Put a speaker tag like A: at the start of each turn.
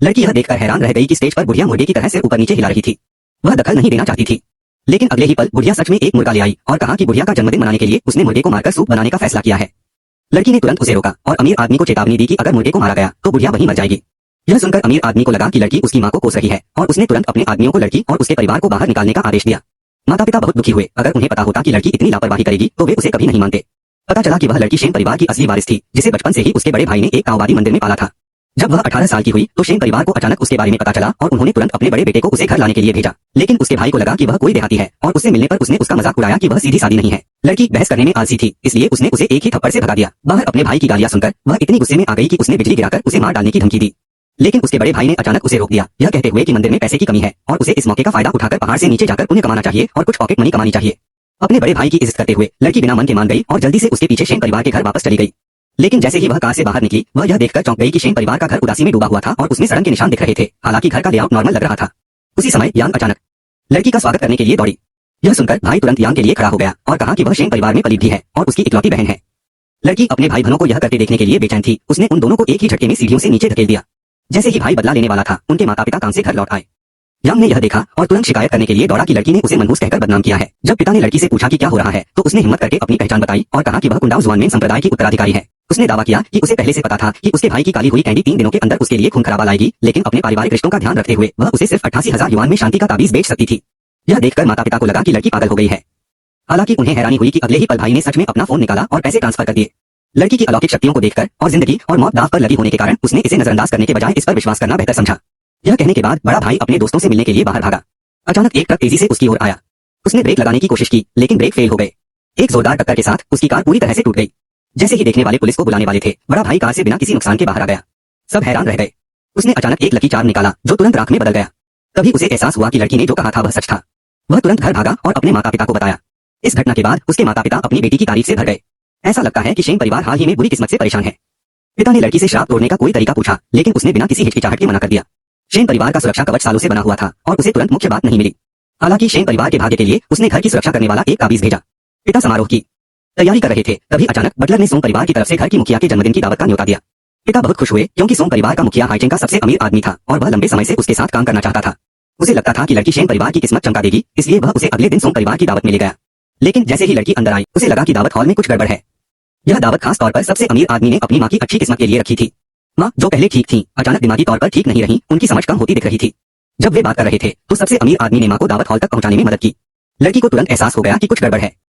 A: लड़की यह देखकर हैरान रह गई कि स्टेज पर बुढ़िया मुर्गे की तरह सिर ऊपर नीचे हिला रही थी। वह दखल नहीं देना चाहती थी, लेकिन अगले ही पल बुढ़िया सच में एक मुर्गा ले आई और कहा कि बुढ़िया का जन्मदिन मनाने के लिए उसने मुर्गे को मारकर सूप बनाने का फैसला किया है। लड़की ने तुरंत उसे रोका और अमीर आदमी को चेतावनी दी कि अगर मुर्गे को मारा गया तो बुढ़िया वहीं मर जाएगी। यह सुनकर अमीर आदमी को लगा कि लड़की उसकी मां को कोस रही है और उसने तुरंत अपने आदमियों को लड़की और उसके परिवार को बाहर निकालने का आदेश दिया। माता पिता बहुत दुखी हुए। अगर उन्हें पता होता कि लड़की इतनी लापरवाही करेगी तो वे उसे कभी नहीं मानते। पता चला कि वह लड़की शेन परिवार की असली वारिस थी, जिसे बचपन से ही उसके बड़े भाई ने एक ताओवादी मंदिर में पाला था। जब वह 18 साल की हुई तो शेन परिवार को अचानक उसके बारे में पता चला और उन्होंने तुरंत अपने बड़े बेटे को उसे घर लाने के लिए भेजा। लेकिन उसके भाई को लगा कि वह कोई देहाती है और उससे मिलने पर उसने उसका मजाक उड़ाया कि वह सीधी सादी नहीं है। लड़की बहस करने में आलसी थी, इसलिए उसने उसे एक ही थप्पड़ से भगा दिया। बाहर अपने भाई की गालियां सुनकर वह इतनी गुस्से में आ गई कि उसने बिजली गिराकर उसे मार डालने की धमकी दी। लेकिन उसके बड़े भाई ने अचानक उसे रोक दिया, यह कहते हुए कि मंदिर में पैसे की कमी है और उसे इस मौके का फायदा उठाकर पहाड़ से नीचे जाकर पुण्य कमाना चाहिए और कुछ पॉकेट मनी कमानी चाहिए। अपने बड़े भाई की इज्जत करते हुए लड़की बिना मन के मान गई और जल्दी से उसके पीछे शेन परिवार के घर वापस चली गई। लेकिन जैसे ही वह कार से बाहर निकली, वह यह देखकर चौंक गई कि शेन परिवार का घर उदासी में डूबा हुआ था और उसमें सड़न के निशान दिख रहे थे। हालांकि घर का लेआउट नॉर्मल लग रहा था। उसी समय यांग अचानक लड़की का स्वागत करने के लिए दौड़ी। यह सुनकर भाई तुरंत यांग के लिए खड़ा हो गया और कहा कि वह शेन परिवार में पली भी है और उसकी इकलौती बहन है। लड़की अपने भाई बहनों को यह करते देखने के लिए बेचैन थी। उसने उन दोनों को एक ही झटके में सीढ़ियों से नीचे धकेल दिया। जैसे ही भाई बदला लेने वाला था, उनके माता पिता काम से घर लौट आए। यांग ने यह देखा और तुरंत शिकायत करने के लिए दौड़ा कि लड़की ने उसे मनहूस कहकर बदनाम किया है। जब पिता ने लड़की से पूछा कि क्या हो रहा है, तो उसने हिम्मत करके अपनी पहचान बताई और कहा कि वह कुंडाओ जुआनमेन संप्रदाय की उत्तराधिकारी है। उसने दावा किया कि उसे पहले से पता था कि उसके भाई की काली हुई कैंडी 3 दिनों के अंदर उसके लिए खून खराबा लाएगी, लेकिन अपने पारिवारिक रिश्तों का ध्यान रखते हुए वह उसे सिर्फ 88,000 युआन में शांति का ताबीज बेच सकती थी। यह देखकर माता पिता को लगा कि लड़की पागल हो गई है। हालांकि उन्हें हैरानी हुई कि अगले ही पल भाई ने सच में अपना फोन निकाला और पैसे ट्रांसफर कर दिए। लड़की की अलौकिक शक्तियों को देखकर और जिंदगी और मौत दांव पर लगी होने के कारण उसने इसे नजरअंदाज करने के बजाय इस पर विश्वास करना बेहतर समझा। यह कहने के बाद बड़ा भाई अपने दोस्तों से मिलने के लिए बाहर भागा। अचानक एक ट्रक तेजी से उसकी ओर आया। उसने ब्रेक लगाने की कोशिश की, लेकिन ब्रेक फेल हो गए। एक जोरदार टक्कर के साथ उसकी कार पूरी तरह से टूट गई। जैसे ही देखने वाले पुलिस को बुलाने वाले थे, बड़ा भाई कार से बिना किसी नुकसान के बाहर आ गया। सब हैरान रह गए। उसने अचानक एक लकी चार्म निकाला जो तुरंत राख में बदल गया। तभी उसे एहसास हुआ कि लड़की ने जो कहा था वह सच था। वह तुरंत घर भागा और अपने माता पिता को बताया। इस घटना के बाद उसके माता पिता अपनी बेटी की तारीफ से भर गए। ऐसा लगता है कि शेन परिवार हाल ही में बुरी किस्मत से परेशान है। पिता ने लड़की से शराब तोड़ने का कोई तरीका पूछा, लेकिन उसने बिना किसी हिचकिचाहट के मना कर दिया। शेन परिवार का सुरक्षा कवच सालों से बना हुआ था और उसे तुरंत मुख्य बात नहीं मिली। हालांकि शेन परिवार के भाग्य के लिए उसने घर की सुरक्षा करने वाला एक ताबीज भेजा। पिता समारोह की तैयारी कर रहे थे, तभी अचानक बटलर ने सोंग परिवार की तरफ से घर की मुखिया के जन्मदिन की दावत का न्योता दिया। पिता बहुत खुश हुए क्योंकि सोंग परिवार का मुखिया हाइचेंग का सबसे अमीर आदमी था और वह लंबे समय से उसके साथ काम करना चाहता था। उसे लगता था कि लड़की शेन परिवार की किस्मत चमका देगी, इसलिए वह उसे अगले दिन सोंग परिवार की दावत में ले गया। लेकिन जैसे ही लड़की अंदर आई, उसे लगा कि दावत हॉल में कुछ गड़बड़ है। यह दावत खास तौर पर सबसे अमीर आदमी ने अपनी माँ की अच्छी किस्मत के लिए रखी थी। माँ जो पहले ठीक थी, अचानक दिमागी तौर पर ठीक नहीं रही, उनकी समझ कम होती दिख रही थी। जब वे बात कर रहे थे तो सबसे अमीर आदमी ने माँ को दावत हॉल तक पहुंचाने में मदद की। लड़की को तुरंत एहसास हो गया कि कुछ गड़बड़ है।